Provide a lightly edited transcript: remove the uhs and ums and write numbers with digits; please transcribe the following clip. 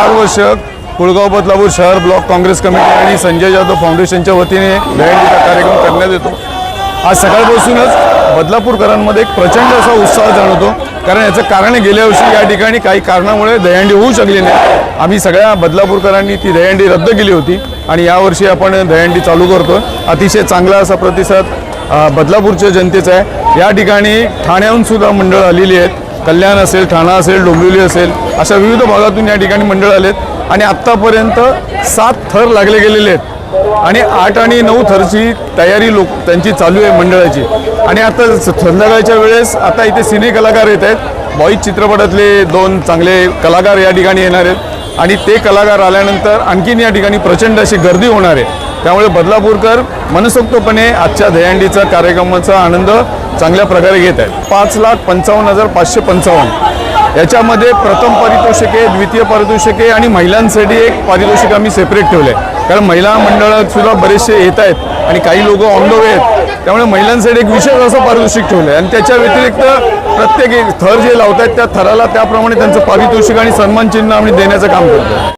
4 वर्ष कुळगाव बदलापूर शहर block Congress committee आणि संजय जाधव फाउंडेशनच्या वतीने दहीहंडीचा कार्यक्रम करण्यात येतो। आज सकाळपासूनच बदलापूरकरांमध्ये एक प्रचंड असा उत्साह जाणवतो, कारण याचं कारण गेल्या वर्षी या ठिकाणी काही कारणामुळे दहीहंडी होऊ शकली नाही। आम्ही सगळ्या बदलापूरकरांनी ती दहीहंडी रद्द केली होती आणि यावर्षी आपण दहीहंडी चालू करतो। अतिशय चांगला असा प्रतिसाद बदलापूरच्या जनतेचा आहे। या ठिकाणी ठाण्याहून सुद्धा मंडळ आलेली आहेत, कल्याण असेल, ठाणा असेल, डोंबिवली असेल, अशा विविध भागातून या ठिकाणी मंडळ आलेत आणि आत्तापर्यंत 7 थर लागले गेलेले आहेत आणि 8 आणि 9 थरची तयारी त्यांची चालू आहे मंडळाची। आणि आता संध्याकाळच्या वेळेस आता इथे सिने कलाकार येत आहेत। बॉईज चित्रपटातले 2 चांगले कलाकार या ठिकाणी येणार आहेत आणि ते कलाकार आल्यानंतर आणखीन या ठिकाणी प्रचंड अशी गर्दी होणार आहे। त्यामुळे बदलापूरकर मनसोक्तपणे आजच्या दहीहंडीचा कार्यक्रमाचा आनंद चांगल्या प्रकारे घेत आहेत। 5,55,555 याच्यामध्ये प्रथम पारितोषिके, द्वितीय पारितोषिके आणि महिलांसाठी एक पारितोषिक आम्ही सेपरेट ठेवले आहे, कारण महिला मंडळात सुद्धा बरेचसे येत आहेत आणि काही लोक ऑन द वे आहेत। त्यामुळे महिलांसाठी एक विशेष असं पारितोषिक ठेवलं आहे आणि त्याच्या व्यतिरिक्त प्रत्येक थर जे लावत आहेत त्या थराला त्याप्रमाणे त्यांचं पारितोषिक आणि सन्मान चिन्ह आम्ही देण्याचं काम करतो।